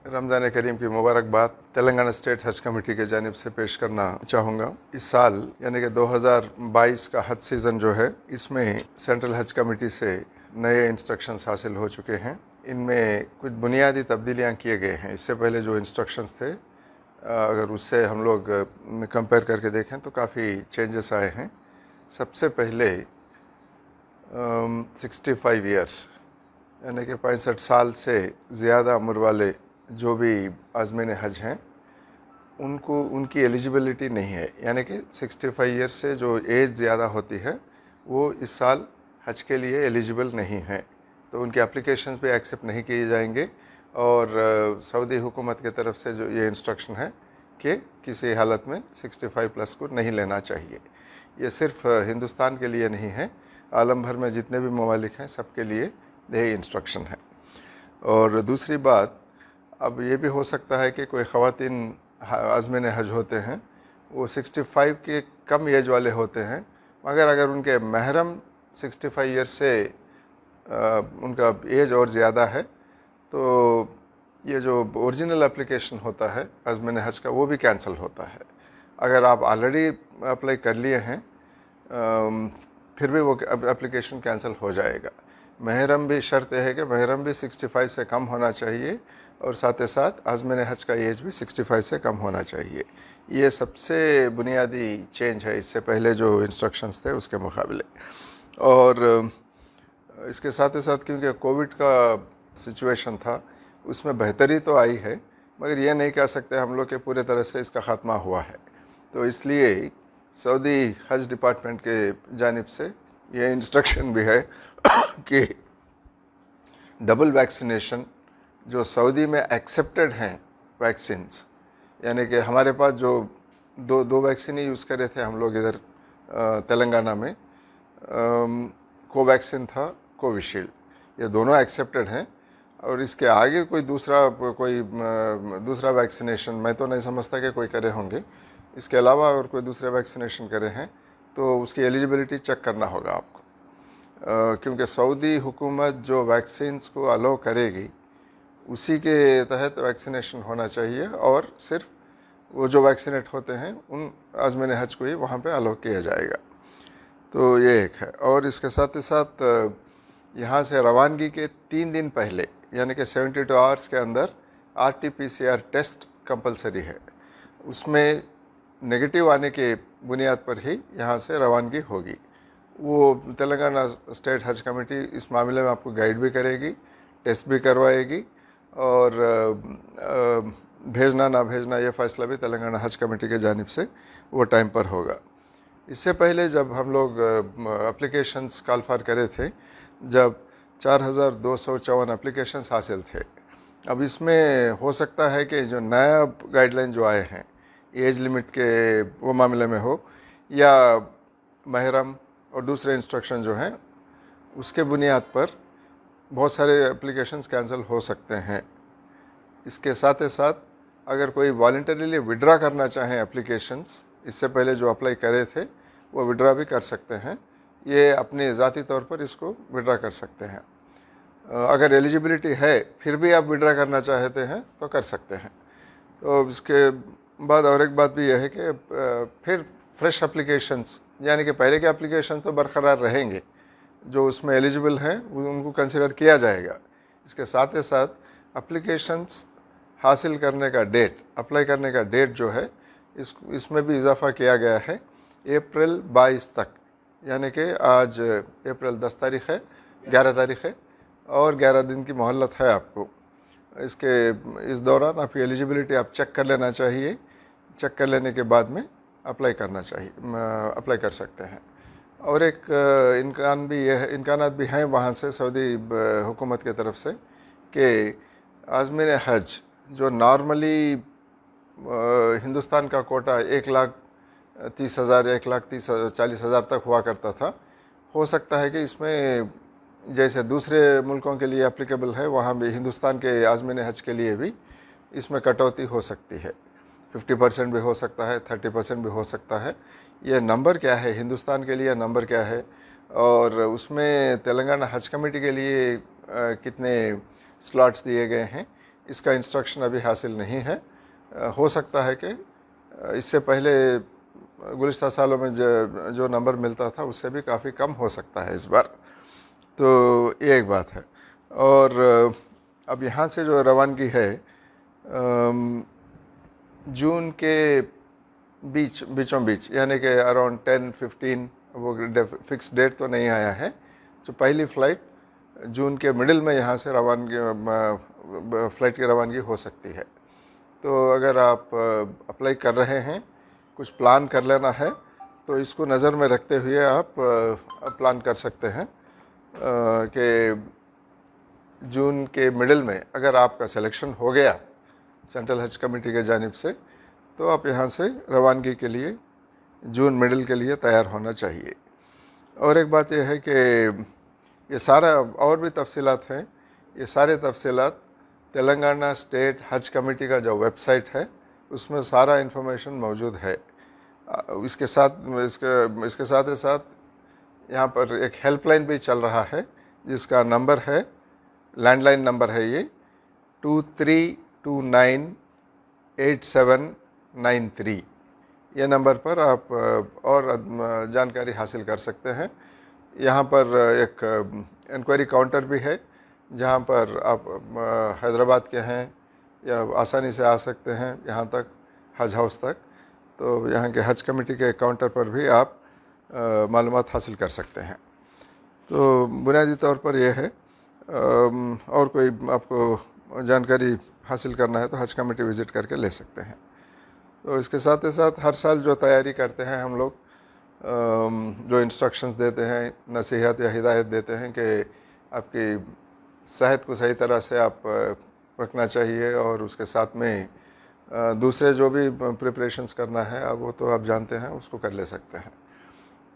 रमज़ान करीम की मुबारकबाद तेलंगाना स्टेट हज कमेटी के जानिब से पेश करना चाहूँगा। इस साल यानी कि 2022 का हज सीज़न जो है, इसमें सेंट्रल हज कमेटी से नए इंस्ट्रक्शंस हासिल हो चुके हैं। इनमें कुछ बुनियादी तब्दीलियाँ किए गए हैं। इससे पहले जो इंस्ट्रक्शंस थे, अगर उससे हम लोग कंपेयर करके देखें तो काफ़ी चेंजेस आए हैं। सबसे पहले 65 ईयर्स यानी कि 65 साल से ज़्यादा उम्र वाले जो भी आज़मीन हज हैं, उनको उनकी एलिजिबिलिटी नहीं है। यानी कि 65 ईयर्स से जो एज ज़्यादा होती है वो इस साल हज के लिए एलिजिबल नहीं है, तो उनके एप्लीकेशंस भी एक्सेप्ट नहीं किए जाएंगे। और सऊदी हुकूमत की तरफ से जो ये इंस्ट्रक्शन है कि किसी हालत में 65 प्लस को नहीं लेना चाहिए। ये सिर्फ हिंदुस्तान के लिए नहीं है, आलम भर में जितने भी ममालिक हैं सबके लिए यही इंस्ट्रक्शन है। और दूसरी बात, अब ये भी हो सकता है कि कोई ख़वातीन आज़मीन हज होते हैं, वो 65 के कम एज वाले होते हैं, मगर अगर उनके महरम 65 ईयर से उनका एज और ज़्यादा है तो ये जो ओरिजिनल एप्लीकेशन होता है आज़मीन हज का, वो भी कैंसिल होता है। अगर आप ऑलरेडी अप्लाई कर लिए हैं फिर भी वो एप्लीकेशन कैंसिल हो जाएगा। महरम भी शर्त है कि महरम भी 65 से कम होना चाहिए और साथ ही साथ आज़मीन हज का एज भी 65 से कम होना चाहिए। ये सबसे बुनियादी चेंज है इससे पहले जो इंस्ट्रक्शंस थे उसके मुकाबले। और इसके साथ ही साथ क्योंकि कोविड का सिचुएशन था, उसमें बेहतरी तो आई है, मगर ये नहीं कह सकते हम लोग कि पूरे तरह से इसका ख़ात्मा हुआ है। तो इसलिए सऊदी हज डिपार्टमेंट के जानिब से ये इंस्ट्रक्शन भी है कि डबल वैक्सीनेशन जो सऊदी में एक्सेप्टेड हैं वैक्सीन्स, यानी कि हमारे पास जो दो वैक्सीन ही यूज़ करे थे हम लोग इधर तेलंगाना में, कोवैक्सीन था, कोविशील्ड, ये दोनों एक्सेप्टेड हैं। और इसके आगे कोई दूसरा वैक्सीनेशन मैं तो नहीं समझता कि कोई करे होंगे। इसके अलावा अगर कोई दूसरे वैक्सीनेशन करे हैं तो उसकी एलिजिबिलिटी चेक करना होगा आपको, क्योंकि सऊदी हुकूमत जो वैक्सीन्स को अलो करेगी उसी के तहत वैक्सीनेशन होना चाहिए, और सिर्फ वो जो वैक्सीनेट होते हैं उन आज़मीन हज को ही वहाँ पे अलो किया जाएगा। तो ये एक है। और इसके साथ ही साथ यहाँ से रवानगी के 3 दिन पहले यानी कि 72 आवर्स के अंदर RT-PCR टेस्ट कंपलसरी है। उसमें नेगेटिव आने के बुनियाद पर ही यहाँ से रवानगी होगी। वो तेलंगाना स्टेट हज कमेटी इस मामले में आपको गाइड भी करेगी, टेस्ट भी करवाएगी, और भेजना ना भेजना ये फ़ैसला भी तेलंगाना हज कमेटी के जानिब से वो टाइम पर होगा। इससे पहले जब हम लोग एप्लीकेशंस कॉल फॉर करे थे, जब 4254 एप्लीकेशंस हासिल थे। अब इसमें हो सकता है कि जो नया गाइडलाइन जो आए हैं एज लिमिट के वो मामले में हो, या महरम और दूसरे इंस्ट्रक्शन जो हैं उसके बुनियाद पर बहुत सारे एप्लीकेशंस कैंसिल हो सकते हैं। इसके साथ ही साथ अगर कोई वॉलंटरीली विड्रा करना चाहें एप्लीकेशंस, इससे पहले जो अप्लाई करे थे वो विड्रा भी कर सकते हैं। ये अपने ज़ाती तौर पर इसको विड्रा कर सकते हैं। अगर एलिजिबिलिटी है फिर भी आप विड्रा करना चाहते हैं तो कर सकते हैं। तो इसके बाद और एक बात भी यह है कि फिर फ्रेश एप्लीकेशंस, यानी कि पहले के एप्लीकेशन तो बरकरार रहेंगे, जो उसमें एलिजिबल हैं उनको कंसिडर किया जाएगा। इसके साथ ही साथ एप्लीकेशंस हासिल करने का डेट, अप्लाई करने का डेट जो है इसमें भी इजाफा किया गया है अप्रैल 22 तक, यानी कि आज अप्रैल 10 तारीख है, 11 तारीख है और 11 दिन की मोहलत है आपको। इस दौरान आपकी एलिजिबिलिटी आप चेक कर लेना चाहिए। चेक कर लेने के बाद में अप्लाई करना चाहिए, अप्लाई कर सकते हैं। और एक इम्कानात भी हैं वहाँ से सऊदी हुकूमत की तरफ से कि आज़मीन हज जो नॉर्मली हिंदुस्तान का कोटा 1,30,000 1,40,000 तक हुआ करता था, हो सकता है कि इसमें जैसे दूसरे मुल्कों के लिए एप्लीकेबल है, वहाँ भी हिंदुस्तान के आज़मीन हज के लिए भी इसमें कटौती हो सकती है। 50% भी हो सकता है, 30% भी हो सकता है। ये नंबर क्या है हिंदुस्तान के लिए, नंबर क्या है, और उसमें तेलंगाना हज कमेटी के लिए कितने स्लॉट्स दिए गए हैं, اس کا انسٹرکشن ابھی حاصل نہیں ہے. ہو سکتا ہے کہ اس سے پہلے گزشتہ سالوں میں جو نمبر ملتا تھا اس سے بھی کافی کم ہو سکتا ہے اس بار. تو یہ ایک بات ہے. اور اب یہاں سے جو روانگی ہے جون کے بیچوں بیچ، یعنی کہ اراؤنڈ 10-15، وہ فکس ڈیٹ تو نہیں آیا ہے. تو پہلی فلائٹ جون کے مڈل میں یہاں سے فلائٹ کی روانگی ہو سکتی ہے. تو اگر آپ اپلائی کر رہے ہیں، کچھ پلان کر لینا ہے، تو اس کو نظر میں رکھتے ہوئے آپ پلان کر سکتے ہیں کہ جون کے مڈل میں اگر آپ کا سلیکشن ہو گیا سینٹرل حج کمیٹی کے جانب سے، تو آپ یہاں سے روانگی کے لیے جون مڈل کے لیے تیار ہونا چاہیے. اور ایک بات یہ ہے کہ یہ سارا اور بھی تفصیلات ہیں. یہ سارے تفصیلات تلنگانہ اسٹیٹ حج کمیٹی کا جو ویب سائٹ ہے اس میں سارا انفارمیشن موجود ہے. اس کے ساتھ ہی ساتھ یہاں پر ایک ہیلپ لائن بھی چل رہا ہے جس کا نمبر ہے، لینڈ لائن نمبر ہے یہ 23298793. یہ نمبر پر آپ اور جانکاری حاصل کر سکتے ہیں. یہاں پر ایک انکوائری کاؤنٹر بھی ہے جہاں پر آپ حیدرآباد کے ہیں یا آسانی سے آ سکتے ہیں یہاں تک، حج ہاؤس تک. تو یہاں کے حج کمیٹی کے کاؤنٹر پر بھی آپ معلومات حاصل کر سکتے ہیں. تو بنیادی طور پر یہ ہے. اور کوئی آپ کو جانکاری حاصل کرنا ہے تو حج کمیٹی وزٹ کر کے لے سکتے ہیں. تو اس کے ساتھ ساتھ ہر سال جو تیاری کرتے ہیں ہم لوگ، جو انسٹرکشنز دیتے ہیں، نصیحت یا ہدایت دیتے ہیں کہ آپ کی صحت کو صحیح طرح سے آپ رکھنا چاہیے، اور اس کے ساتھ میں دوسرے جو بھی پریپریشنز کرنا ہے اب وہ تو آپ جانتے ہیں، اس کو کر لے سکتے ہیں.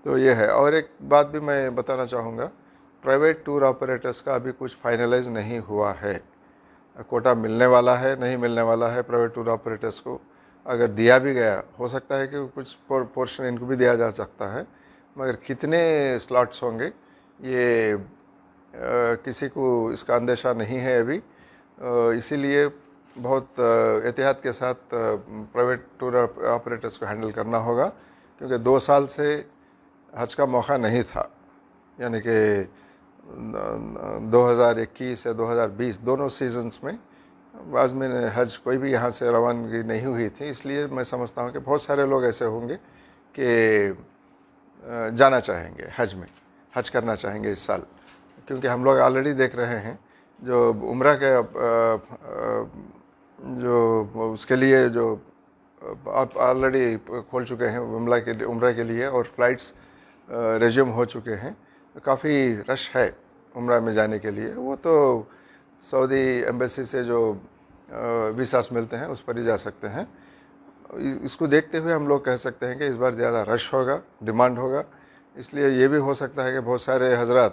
تو یہ ہے. اور ایک بات بھی میں بتانا چاہوں گا، پرائیویٹ ٹور آپریٹرز کا ابھی کچھ فائنلائز نہیں ہوا ہے. کوٹا ملنے والا ہے، نہیں ملنے والا ہے پرائیویٹ ٹور آپریٹرز کو. اگر دیا بھی گیا، ہو سکتا ہے کہ کچھ پورشن ان کو بھی دیا جا سکتا ہے، مگر کتنے سلاٹس ہوں گے یہ کسی کو اس کا اندیشہ نہیں ہے ابھی. اسی لیے بہت احتیاط کے ساتھ پرائیویٹ ٹور آپریٹرز کو ہینڈل کرنا ہوگا، کیونکہ 2 سال سے حج کا موقع نہیں تھا. یعنی کہ 2021 یا 2020 دونوں سیزنز میں عازمین حج کوئی بھی یہاں سے روانگی نہیں ہوئی تھی. اس لیے میں سمجھتا ہوں کہ بہت سارے لوگ ایسے ہوں گے کہ جانا چاہیں گے حج میں، حج کرنا چاہیں گے اس سال. کیونکہ ہم لوگ آلریڈی دیکھ رہے ہیں جو عمرہ کے جو اس کے لیے جو آپ آلریڈی کھول چکے ہیں عمرہ کے لیے، اور فلائٹس ریزیوم ہو چکے ہیں. کافی رش ہے عمرہ میں جانے کے لیے. وہ تو سعودی ایمبیسی سے جو ویزاس ملتے ہیں اس پر ہی جا سکتے ہیں. اس کو دیکھتے ہوئے ہم لوگ کہہ سکتے ہیں کہ اس بار زیادہ رش ہوگا، ڈیمانڈ ہوگا. اس لیے یہ بھی ہو سکتا ہے کہ بہت سارے حضرات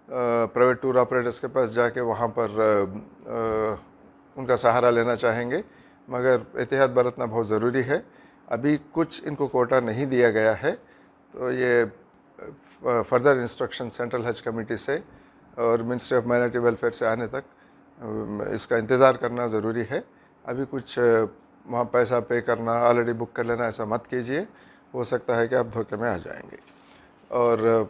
پرائیویٹ ٹور آپریٹرز کے پاس جا کے وہاں پر ان کا سہارا لینا چاہیں گے، مگر احتیاط برتنا بہت ضروری ہے. ابھی کچھ ان کو کوٹا نہیں دیا گیا ہے، تو یہ فردر انسٹرکشن سینٹرل حج کمیٹی سے اور منسٹری آف مائنورٹی ویلفیئر سے آنے تک اس کا انتظار کرنا ضروری ہے. ابھی کچھ وہاں پیسہ پے کرنا، آلریڈی بک کر لینا، ایسا مت کیجیے. ہو سکتا ہے کہ آپ دھوکے میں آ جائیں گے. اور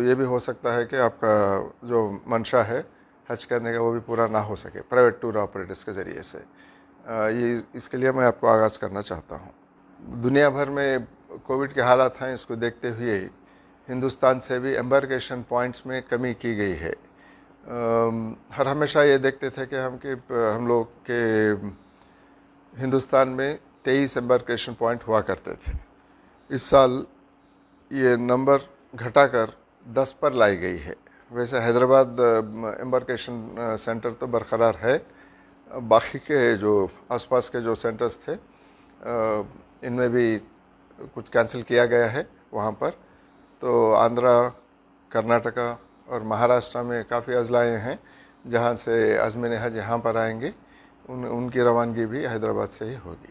یہ بھی ہو سکتا ہے کہ آپ کا جو منشا ہے حج کرنے کا وہ بھی پورا نہ ہو سکے پرائیویٹ ٹور آپریٹرز کے ذریعے سے. اس کے لیے میں آپ کو آغاز کرنا چاہتا ہوں. دنیا بھر میں کووڈ کے حالات ہیں، اس کو دیکھتے ہوئے ہندوستان سے بھی ایمبارکیشن پوائنٹس میں کمی کی گئی ہے. ہمیشہ یہ دیکھتے تھے کہ ہم لوگ کے ہندوستان میں 23 ایمبارکیشن پوائنٹ ہوا کرتے تھے. اس سال یہ نمبر گھٹا کر 10 پر لائی گئی ہے. ویسے حیدرآباد ایمبارکیشن سینٹر تو برقرار ہے، باقی کے جو آس پاس کے جو سینٹرز تھے ان میں بھی کچھ کینسل کیا گیا ہے وہاں پر. تو آندھرا، کرناٹکا اور مہاراشٹرا میں کافی اضلاع ہیں جہاں سے عازمین حج یہاں پر آئیں گے. ان کی روانگی بھی حیدرآباد سے ہی ہوگی.